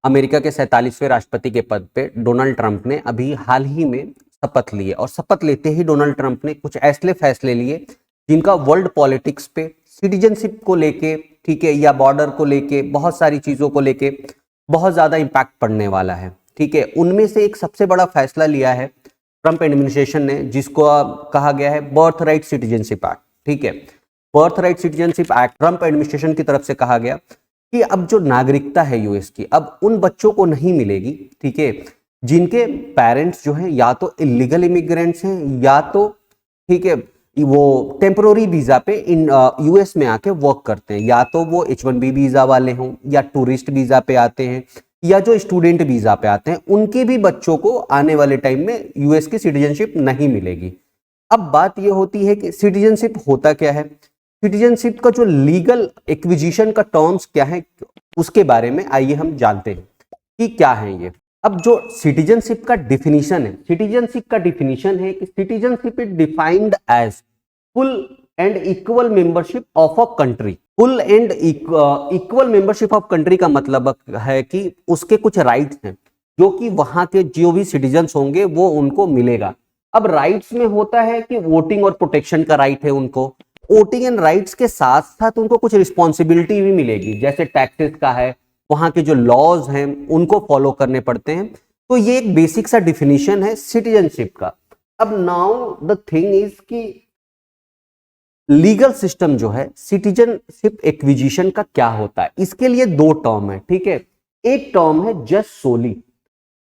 America के 47वें राष्ट्रपति के पद पे डोनाल्ड ट्रंप ने अभी हाल ही में शपथ लिए और शपथ लेते ही डोनाल्ड ट्रंप ने कुछ ऐसे फैसले लिए जिनका वर्ल्ड पॉलिटिक्स पे, सिटीजनशिप को लेके, ठीक है, या बॉर्डर को लेके, बहुत सारी चीजों को लेके बहुत ज्यादा इंपैक्ट पड़ने वाला है। ठीक है, उनमें से एक सबसे बड़ा फैसला लिया है ट्रंप एडमिनिस्ट्रेशन ने, जिसको कहा गया है बर्थ राइट सिटीजनशिप एक्ट। ठीक है, birth right citizenship act Trump administration की तरफ से कहा गया कि अब जो नागरिकता है यूएस की, अब उन बच्चों को नहीं मिलेगी, ठीक है, जिनके पेरेंट्स जो हैं या तो इलीगल इमिग्रेंट्स हैं या तो, ठीक है, वो टेम्पोररी वीजा पे इन यूएस में आके वर्क करते हैं, या तो वो H1B वीजा वाले हों या टूरिस्ट वीजा पे आते हैं या जो स्टूडेंट वीजा पे आते हैं, उनके भी बच्चों को आने वाले टाइम में यूएस की सिटीजनशिप नहीं मिलेगी। अब बात ये होती है कि सिटीजनशिप होता क्या है, सिटीजनशिप का जो लीगल एक्विजिशन का टर्म्स क्या है, उसके बारे में आइए हम जानते हैं कि क्या है ये। अब जो सिटीजनशिप का डिफिनीशन है, सिटीजनशिप का डिफिनीशन है कि citizenship is defined as full and equal membership of a country. Full and equal membership of country का मतलब है कि उसके कुछ राइट्स हैं जो कि वहां के जो भी सिटीजन्स होंगे वो उनको मिलेगा। अब राइट्स में होता है कि वोटिंग और प्रोटेक्शन का राइट है उनको, वोटिंग एंड राइट्स के साथ साथ उनको कुछ रिस्पॉन्सिबिलिटी भी मिलेगी, जैसे टैक्सेस का है, वहां के जो लॉज हैं उनको फॉलो करने पड़ते हैं। तो ये एक बेसिक सा डिफिनीशन है सिटीजनशिप का। अब नाउ द थिंग इज कि लीगल सिस्टम जो है सिटीजनशिप एक्विजिशन का क्या होता है, इसके लिए दो टर्म है। ठीक है, एक टर्म है जस सोली।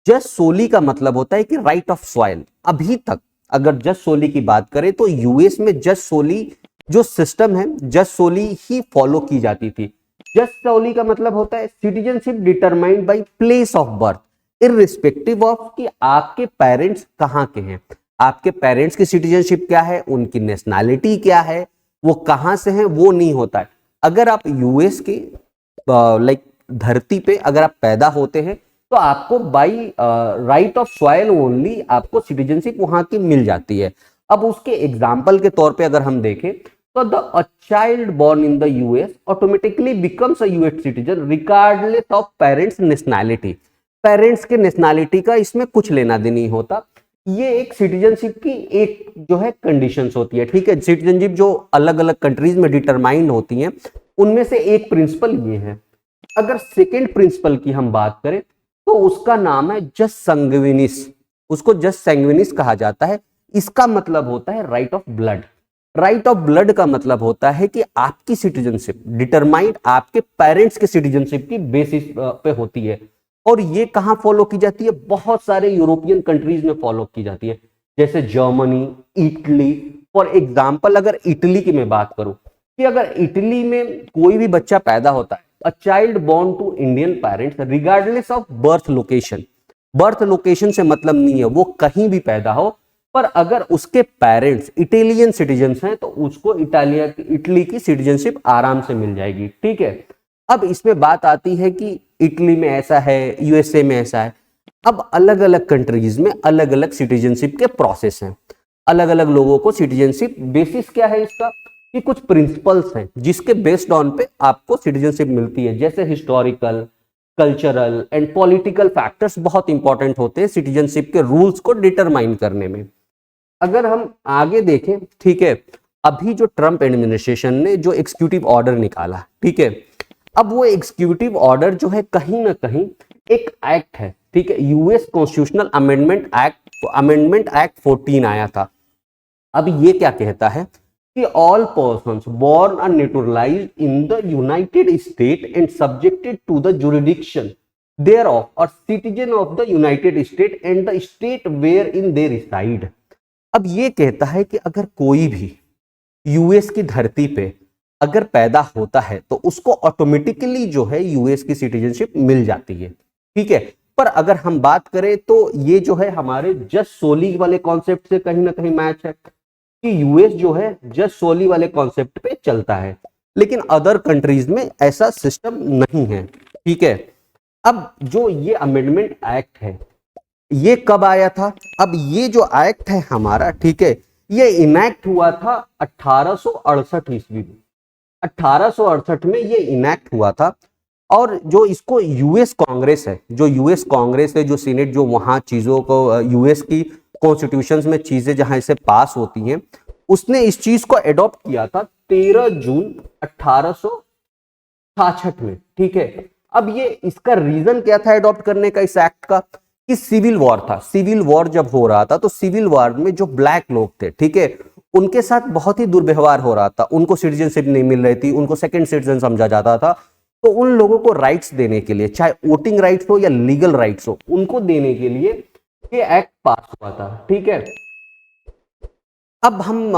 जस सोली का मतलब होता है कि राइट ऑफ सॉइल। अभी तक अगर जस सोली की बात करें तो यूएस में जस सोली जो सिस्टम है, जस सोली ही फॉलो की जाती थी। जस सोली का मतलब होता है citizenship determined by place of birth, irrespective of कि आपके पेरेंट्स कहाँ के हैं, आपके पेरेंट्स की सिटीजनशिप क्या है, उनकी नेशनैलिटी क्या है, वो कहां से हैं, वो नहीं होता है। अगर आप यूएस की लाइक धरती पे अगर आप पैदा होते हैं तो आपको by right of soil only आपको सिटीजनशिप वहां की मिल जाती है। अब उसके एग्जाम्पल के तौर पे अगर हम देखें तो a child born in the US automatically becomes a US citizen regardless of parents nationality. Parents के नेशनैलिटी का इसमें कुछ लेना देना नहीं होता। ये एक सिटीजनशिप की एक जो है कंडीशंस होती है। ठीक है, सिटीजनशिप जो अलग अलग कंट्रीज में डिटरमाइंड होती हैं उनमें से एक प्रिंसिपल ये है। अगर सेकेंड प्रिंसिपल की हम बात करें तो उसका नाम है जस संगविनिस। उसको जस संगविनिस कहा जाता है। इसका मतलब होता है right of blood. Right of blood का मतलब होता है कि आपकी सिटीजनशिप डिटरमाइंड आपके पेरेंट्स के सिटीजनशिप की बेसिस पे होती है। और ये कहां फॉलो की जाती है, बहुत सारे यूरोपियन कंट्रीज में फॉलो की जाती है, जैसे जर्मनी, इटली। फॉर एग्जाम्पल अगर इटली की मैं बात करूं कि अगर इटली में कोई भी बच्चा पैदा होता है, a child born to Indian parents regardless of birth location. Birth location से मतलब नहीं है वो कहीं भी पैदा हो, पर अगर उसके पेरेंट्स इटालियन सिटीजन्स हैं तो उसको इटली की सिटीजनशिप आराम से मिल जाएगी। ठीक है, अब इसमें बात आती है कि इटली में ऐसा है, यूएसए में ऐसा है। अब अलग अलग कंट्रीज में अलग अलग सिटीजनशिप के प्रोसेस हैं। अलग अलग लोगों को सिटीजनशिप बेसिस क्या है इसका कि कुछ प्रिंसिपल्स हैं जिसके बेस्ड ऑन पे आपको सिटीजनशिप मिलती है, जैसे historical, cultural and political factors बहुत इंपॉर्टेंट होते हैं सिटीजनशिप के रूल्स को डिटरमाइन करने में। अगर हम आगे देखें, ठीक है, अभी जो ट्रंप एडमिनिस्ट्रेशन ने जो एग्जीक्यूटिव ऑर्डर निकाला, ठीक है, अब वो एग्जीक्यूटिव ऑर्डर जो है कहीं ना कहीं एक एक्ट है। ठीक है, यूएस कॉन्स्टिट्यूशनल अमेंडमेंट एक्ट 14 आया था। अब ये क्या कहता है कि all persons born or naturalized in the United State and subjected to the jurisdiction thereof or citizen of the United States and the state wherein they reside। अब ये कहता है कि अगर कोई भी यूएस की धरती पे अगर पैदा होता है तो उसको ऑटोमेटिकली जो है यूएस की सिटीजनशिप मिल जाती है। ठीक है, पर अगर हम बात करें तो ये जो है हमारे जस सोली वाले कॉन्सेप्ट से कहीं ना कहीं मैच है कि यूएस जो है जस सोली वाले कॉन्सेप्ट पे चलता है, लेकिन अदर कंट्रीज में ऐसा सिस्टम नहीं है। ठीक है, अब जो ये अमेंडमेंट एक्ट है ये कब आया था? अब ये जो एक्ट है हमारा, ठीक है, ये इनैक्ट हुआ था 1868 ईस्वी में। 1868 में ये इनैक्ट हुआ था और जो इसको यूएस कांग्रेस है, जो सीनेट, जो वहां चीजों को यूएस की कॉन्स्टिट्यूशंस में चीजें जहां से पास होती हैं, उसने इस चीज को एडॉप्ट किया था 13 जून 1866 में। ठीक है, अब ये इसका रीजन क्या था एडॉप्ट करने का इस एक्ट का, कि सिविल वॉर था। सिविल वॉर जब हो रहा था तो सिविल वॉर में जो ब्लैक लोग थे, ठीक है, उनके साथ बहुत ही दुर्व्यवहार हो रहा था, उनको सिटीजनशिप नहीं मिल रही थी, उनको सेकंड सिटीजन समझा जाता था। तो उन लोगों को राइट्स देने के लिए, चाहे वोटिंग राइट्स हो या लीगल राइट्स हो, उनको देने के लिए ये एक्ट पास हुआ था। ठीक है, अब हम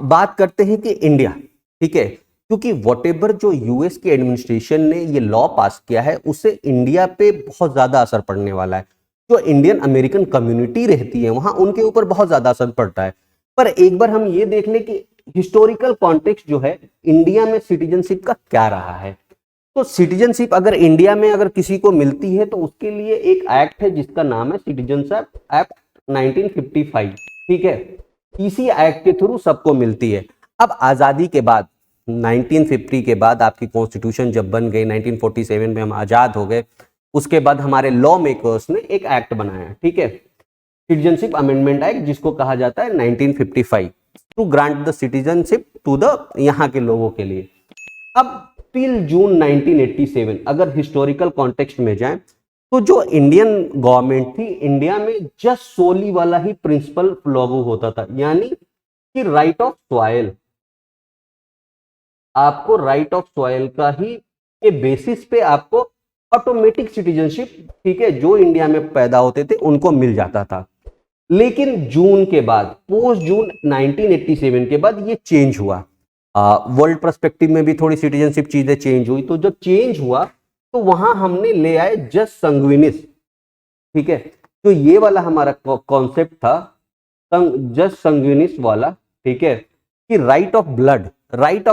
बात करते हैं कि इंडिया, ठीक है, क्योंकि वॉटेवर जो यूएस की एडमिनिस्ट्रेशन ने ये लॉ पास किया है उससे इंडिया पे बहुत ज्यादा असर पड़ने वाला है। जो इंडियन अमेरिकन कम्युनिटी रहती है वहां, उनके ऊपर बहुत ज्यादा असर पड़ता है। पर एक बार हम ये देख लें कि हिस्टोरिकल कॉन्टेक्स्ट जो है इंडिया में सिटीजनशिप का क्या रहा है। तो सिटीजनशिप अगर इंडिया में अगर किसी को मिलती है तो उसके लिए एक एक्ट है जिसका नाम है सिटीजनशिप एक्ट 1955। ठीक है, इसी एक्ट के थ्रू सबको मिलती है। अब आजादी के बाद 1950 के बाद आपकी कॉन्स्टिट्यूशन जब बन गई, 1947 में हम आजाद हो गए, उसके बाद हमारे लॉ मेकर्स ने एक एक्ट बनाया, ठीक है, सिटीजनशिप अमेंडमेंट एक्ट, जिसको कहा जाता है 1955, to grant the citizenship to the यहाँ के लोगों के लिए। अब टिल जून 1987 अगर हिस्टोरिकल कॉन्टेक्स्ट में जाएं तो जो इंडियन गवर्नमेंट थी, इंडिया में जस्ट सोली वाला ही प्रिंसिपल लागू होता था, यानी कि राइट ऑफ सॉइल, आपको राइट ऑफ सॉइल का ही के बेसिस पे आपको ऑटोमेटिक सिटीजनशिप, ठीक है, जो इंडिया में पैदा होते थे उनको मिल जाता था। लेकिन जून के बाद, पोस्ट जून 1987 के बाद ये चेंज हुआ। वर्ल्ड पर्सपेक्टिव में भी थोड़ी सिटीजनशिप चीजें चेंज हुई। तो जब चेंज हुआ तो वहां हमने ले आए जस्ट संगविनिस, ठीक है, तो ये वाला हमारा कॉन्सेप्ट था जस्ट संगविनिस वाला, ठीक है, कि राइट ऑफ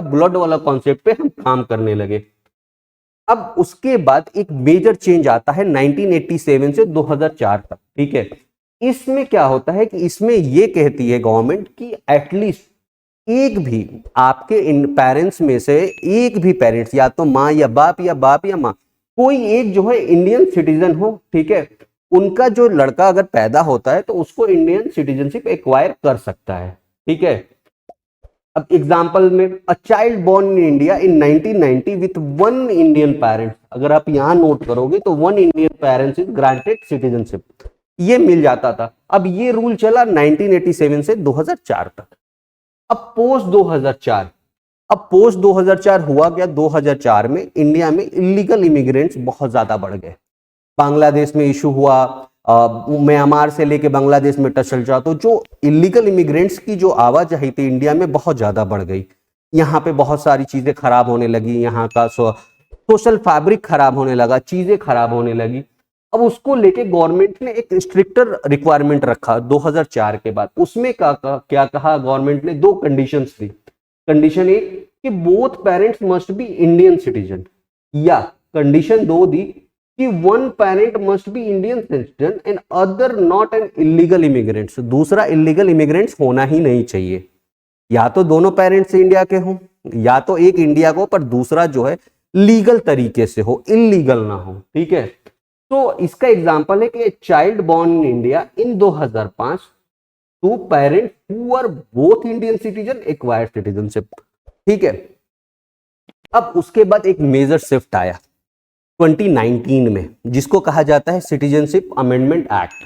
ब्लड वाला कॉन्सेप्ट पे हम काम करने लगे। अब उसके बाद एक मेजर चेंज आता है 1987 से 2004 तक, ठीक है। इसमें क्या होता है कि इसमें ये कहती है गवर्नमेंट कि एटलीस्ट एक भी आपके इन पेरेंट्स में से एक भी पेरेंट्स, या तो माँ या बाप या माँ, कोई एक जो है इंडियन सिटीजन हो, ठीक है, उनका जो लड़का अगर पैदा होता है तो उसको इंडियन सिटीजनशिप एक्वायर कर सकता है, ठीक है। अब एग्जांपल में, a child born in India in 1990 with one Indian parents, अगर आप यहां नोट करोगे तो one Indian parents is granted citizenship, ये मिल जाता था। अब ये रूल चला 1987 से 2004 तक। अब पोस्ट 2004 हुआ क्या, 2004 में इंडिया में इलीगल इमिग्रेंट्स बहुत ज्यादा बढ़ गए। बांग्लादेश में इशू हुआ, म्यांमार से लेके बांग्लादेश में टच चल रहा, तो जो इलीगल इमिग्रेंट्स की जो आवाजाही थी इंडिया में बहुत ज्यादा बढ़ गई। यहाँ पे बहुत सारी चीजें खराब होने लगी, यहाँ का सोशल फैब्रिक खराब होने लगा, चीजें खराब होने लगी। अब उसको लेके गवर्नमेंट ने एक स्ट्रिक्टर रिक्वायरमेंट रखा 2004 के बाद। उसमें क्या कहा गवर्नमेंट ने, दो कंडीशंस थी। कंडीशन एक कि both parents must be Indian citizen, या कंडीशन दो दी कि one parent must be Indian citizen and other not an illegal immigrants. दूसरा इलीगल इमिग्रेंट्स होना ही नहीं चाहिए, या तो दोनों पेरेंट्स इंडिया के हों, या तो एक इंडिया को पर दूसरा जो है लीगल तरीके से हो, इलीगल ना हो, ठीक है। तो इसका एग्जांपल है कि child born in India in 2005 to parents who are both Indian citizen acquired citizenship, ठीक है। अब उसके बाद एक मेजर शिफ्ट आया 2019 में, जिसको कहा जाता है सिटीजनशिप अमेंडमेंट एक्ट।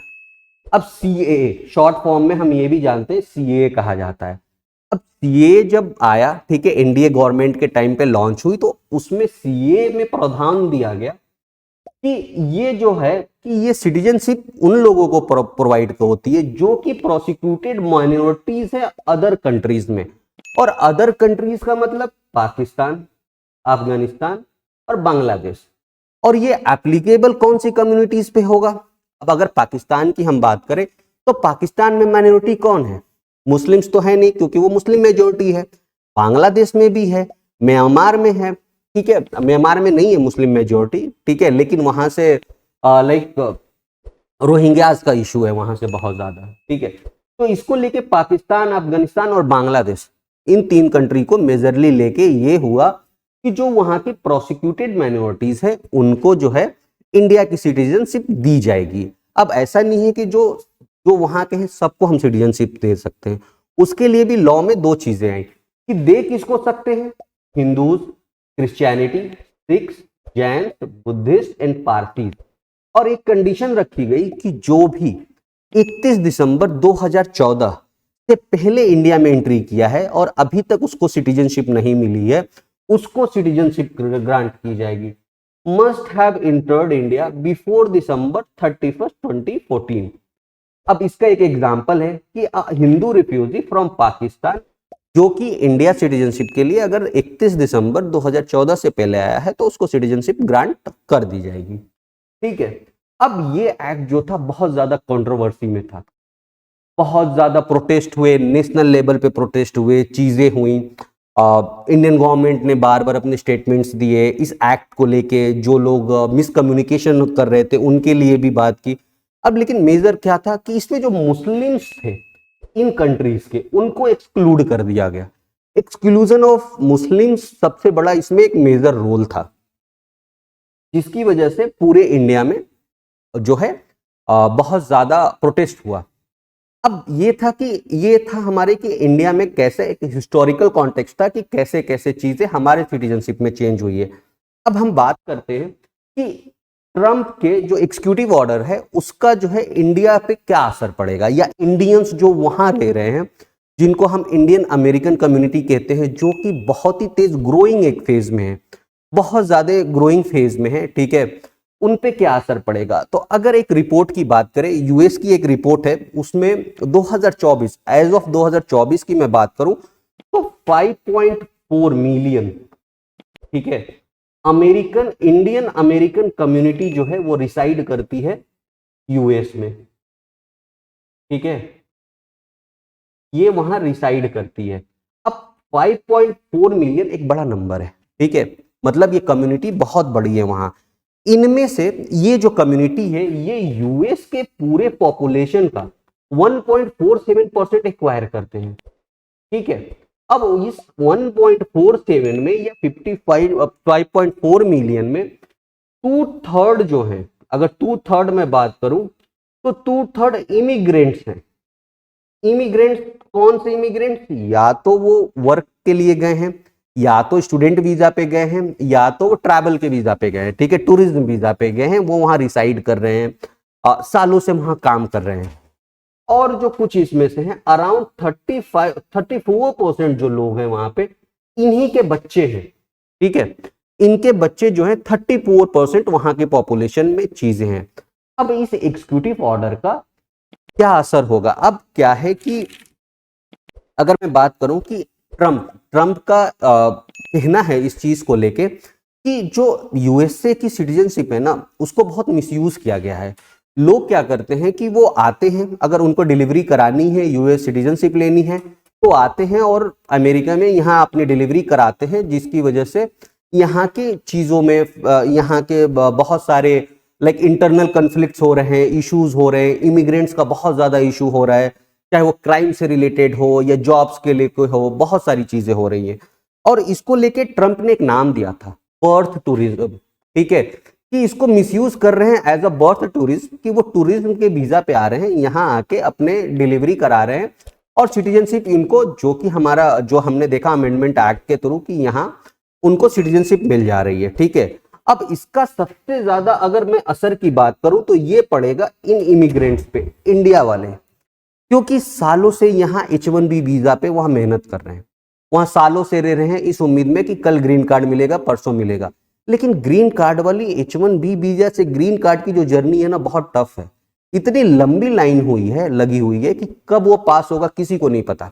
अब सीएए, शॉर्ट फॉर्म में हम ये भी जानते हैं सीएए कहा जाता है। अब सीएए जब आया, ठीक है, एनडीए गवर्नमेंट के टाइम पे लॉन्च हुई, तो उसमें सीएए में प्रावधान दिया गया कि ये जो है कि ये सिटीजनशिप उन लोगों को प्रोवाइड होती है जो कि प्रोसिक्यूटेड माइनॉरिटीज है अदर कंट्रीज में। और अदर कंट्रीज का मतलब पाकिस्तान, अफगानिस्तान और बांग्लादेश। और ये एप्लीकेबल कौन सी कम्युनिटीज पे होगा? अब अगर पाकिस्तान की हम बात करें तो पाकिस्तान में माइनॉरिटी कौन है? मुस्लिम्स तो है नहीं, क्योंकि वो मुस्लिम मेजोरिटी है। बांग्लादेश में भी है, म्यांमार में है, ठीक है, म्यांमार में नहीं है मुस्लिम मेजोरिटी, ठीक है, लेकिन वहां से लाइक रोहिंग्यास का इशू है वहां से बहुत ज्यादा, ठीक है। तो इसको लेके पाकिस्तान, अफगानिस्तान और बांग्लादेश, इन तीन कंट्री को मेजरली लेके ये हुआ कि जो वहां की प्रोसिक्यूटेड माइनॉरिटीज है उनको जो है इंडिया की सिटीजनशिप दी जाएगी। अब ऐसा नहीं है कि जो जो वहां के हैं सबको हम सिटीजनशिप दे सकते हैं, उसके लिए भी लॉ में दो चीजें आई कि दे किसको सकते हैं, Hindus, Christianity, Sikhs, Jain, Buddhist and Parsis. और एक कंडीशन रखी गई कि जो भी 31 दिसंबर 2014 से पहले इंडिया में एंट्री किया है और अभी तक उसको सिटीजनशिप नहीं मिली है, उसको सिटीजनशिप ग्रांट की जाएगी। Must have entered India before December 31st 2014। अब इसका एक एग्जांपल है कि हिंदू रिफ्यूजी फ्रॉम पाकिस्तान जो कि इंडिया सिटीजनशिप के लिए अगर 31 दिसंबर 2014 से पहले आया है तो उसको सिटीजनशिप ग्रांट कर दी जाएगी। ठीक है, अब ये एक्ट जो था बहुत ज्यादा कंट्रोवर्सी में था, बहुत ज्यादा प्रोटेस्ट हुए, नेशनल लेवल पे प्रोटेस्ट हुए, चीजें हुई। इंडियन गवर्नमेंट ने बार बार अपने स्टेटमेंट्स दिए इस एक्ट को लेके, जो लोग मिसकम्युनिकेशन कर रहे थे उनके लिए भी बात की। अब लेकिन मेजर क्या था कि इसमें जो मुस्लिम्स थे इन कंट्रीज के उनको एक्सक्लूड कर दिया गया। एक्सक्लूजन ऑफ मुस्लिम्स सबसे बड़ा इसमें एक मेजर रोल था, जिसकी वजह से पूरे इंडिया में जो है बहुत ज्यादा प्रोटेस्ट हुआ। अब ये था हमारे कि इंडिया में कैसे एक हिस्टोरिकल कॉन्टेक्स्ट था कि कैसे कैसे चीजें हमारे सिटीजनशिप में चेंज हुई है। अब हम बात करते हैं कि ट्रंप के जो एग्जीक्यूटिव ऑर्डर है उसका जो है इंडिया पे क्या असर पड़ेगा, या इंडियंस जो वहां रह रहे हैं, जिनको हम इंडियन अमेरिकन कम्युनिटी कहते हैं, जो कि बहुत ही तेज ग्रोइंग एक फेज में है, बहुत ज्यादा ग्रोइंग फेज में है। ठीक है, उन पे क्या असर पड़ेगा। तो अगर एक रिपोर्ट की बात करें, यूएस की एक रिपोर्ट है, उसमें 2024 एज ऑफ 2024 की मैं बात करूं तो 5.4 मिलियन, ठीक है, इंडियन अमेरिकन कम्युनिटी जो है वो रिसाइड करती है यूएस में। ठीक है, ये वहां रिसाइड करती है। अब 5.4 मिलियन एक बड़ा नंबर है। ठीक है, मतलब ये कम्युनिटी बहुत बड़ी है वहां। इनमें से ये जो कम्युनिटी है ये यूएस के पूरे पॉपुलेशन का 1.47% एक्वायर करते हैं। ठीक है, अब इस 1.47 में या 5.4 मिलियन में 2/3 जो है, अगर 2/3 में बात करूं तो 2/3 इमिग्रेंट्स हैं। इमिग्रेंट्स कौन से इमिग्रेंट्स, या तो वो वर्क के लिए गए हैं, या तो स्टूडेंट वीजा पे गए हैं, या तो वो ट्रैवल के वीजा पे गए हैं। ठीक है, टूरिज्म वीजा पे गए हैं, वो वहां रिसाइड कर रहे हैं, सालों से वहां काम कर रहे हैं। और जो कुछ इसमें से हैं अराउंड 34% जो लोग हैं वहां पे, इन्हीं के बच्चे हैं। ठीक है, इनके बच्चे जो हैं 34% वहां के पॉपुलेशन में चीजें हैं। अब इस एग्जीक्यूटिव ऑर्डर का क्या असर होगा। अब क्या है कि अगर मैं बात करूं कि ट्रंप का कहना है इस चीज को लेके कि जो यूएसए की सिटीजनशिप है ना उसको बहुत मिसयूज किया गया है। लोग क्या करते हैं कि वो आते हैं, अगर उनको डिलीवरी करानी है, यूएस सिटीजनशिप लेनी है, तो आते हैं और अमेरिका में यहाँ अपनी डिलीवरी कराते हैं, जिसकी वजह से यहाँ की चीजों में यहाँ के बहुत सारे लाइक इंटरनल कन्फ्लिक्ट्स हो रहे हैं, इश्यूज हो रहे हैं, इमिग्रेंट्स का बहुत ज्यादा इशू हो रहा है, चाहे वो क्राइम से रिलेटेड हो या जॉब्स के लिए कोई हो, बहुत सारी चीजें हो रही हैं। और इसको लेके ट्रंप ने एक नाम दिया था, बर्थ टूरिज्म। ठीक है, कि इसको मिसयूज कर रहे हैं एज अ बर्थ टूरिज्म, कि वो टूरिज्म के वीजा पे आ रहे हैं, यहाँ आके अपने डिलीवरी करा रहे हैं और सिटीजनशिप इनको, जो कि हमारा जो हमने देखा अमेंडमेंट एक्ट के थ्रू कि यहाँ उनको सिटीजनशिप मिल जा रही है। ठीक है, अब इसका सबसे ज्यादा अगर मैं असर की बात करूं तो ये पड़ेगा इन इमिग्रेंट्स पे, इंडिया वाले, क्योंकि सालों से यहाँ H1B वीजा पे वहां मेहनत कर रहे हैं, वहां सालों से रह रहे हैं इस उम्मीद में कि कल ग्रीन कार्ड मिलेगा, परसों मिलेगा। लेकिन ग्रीन कार्ड वाली H1B वीजा से ग्रीन कार्ड की जो जर्नी है ना बहुत टफ है। इतनी लंबी लाइन लगी हुई है कि कब वो पास होगा किसी को नहीं पता।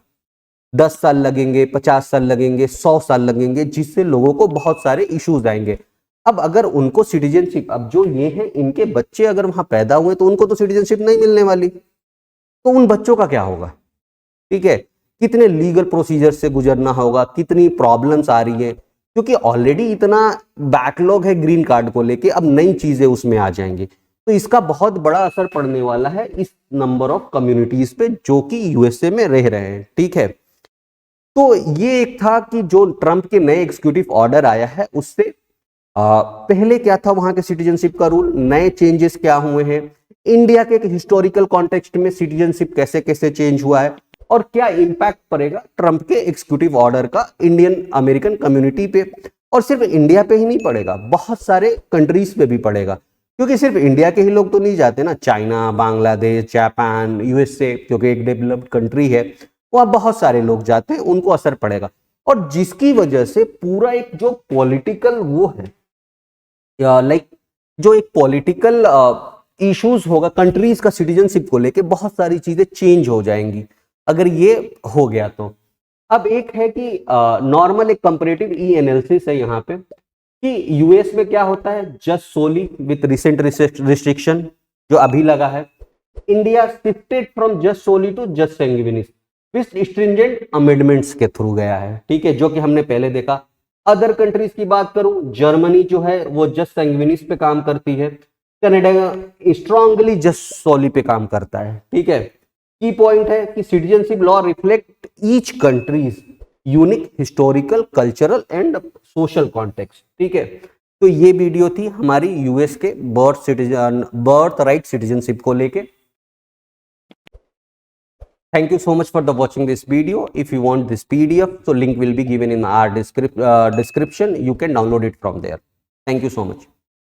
10 साल लगेंगे, 50 साल लगेंगे, 100 साल लगेंगे, जिससे लोगों को बहुत सारे इश्यूज आएंगे। अब अगर उनको सिटीजनशिप, अब जो ये है इनके बच्चे अगर वहां पैदा हुए तो उनको तो सिटीजनशिप नहीं मिलने वाली, तो उन बच्चों का क्या होगा। ठीक है, कितने लीगल प्रोसीजर से गुजरना होगा, कितनी प्रॉब्लम्स आ रही है, क्योंकि ऑलरेडी इतना बैकलॉग है ग्रीन कार्ड को लेके, अब नई चीजें उसमें आ जाएंगी। तो इसका बहुत बड़ा असर पड़ने वाला है इस नंबर ऑफ कम्युनिटीज पे जो कि यूएसए में रह रहे हैं। ठीक है, तो ये एक था कि जो ट्रंप के नए एग्जीक्यूटिव ऑर्डर आया है उससे पहले क्या था वहां के सिटीजनशिप का रूल, नए चेंजेस क्या हुए हैं, इंडिया के एक हिस्टोरिकल कॉन्टेक्स्ट में सिटीजनशिप कैसे कैसे चेंज हुआ है और क्या इंपैक्ट पड़ेगा ट्रंप के एग्जीक्यूटिव ऑर्डर का इंडियन अमेरिकन कम्युनिटी पे। और सिर्फ इंडिया पे ही नहीं पड़ेगा, बहुत सारे कंट्रीज पे भी पड़ेगा, क्योंकि सिर्फ इंडिया के ही लोग तो नहीं जाते ना, चाइना, बांग्लादेश, जापान, यूएसए क्योंकि एक डेवलप्ड कंट्री है, वहां बहुत सारे लोग जाते हैं, उनको असर पड़ेगा। और जिसकी वजह से पूरा एक जो पॉलिटिकल वो है, लाइक जो एक पॉलिटिकल इश्यूज होगा कंट्रीज का सिटीजनशिप को लेके, बहुत सारी चीजें चेंज हो जाएंगी अगर ये हो गया तो। अब एक है कि नॉर्मल एक कंपैरेटिव ई एनालिसिस है यहाँ पे कि यूएस में क्या होता है, just soli with recent restriction जो अभी लगा है, India shifted from just soli to just sanguinis with stringent amendments के थ्रू गया है, ठीक है, जो कि हमने पहले देखा। अदर कंट्रीज की बात करूं, जर्मनी जो है वो जस्ट सैंग्विनिस पे काम करती है, कनाडा स्ट्रांगली जस्ट सोली पे काम करता है, ठीक है। की पॉइंट है कि citizenship law reflect each countries unique historical, cultural and social context, ठीक है। तो ये वीडियो थी हमारी यूएस के बर्थ राइट सिटीजनशिप को लेके। Thank you so much for the watching this video. If you want this PDF, so link will be given in our description. You can download it from there. Thank you so much.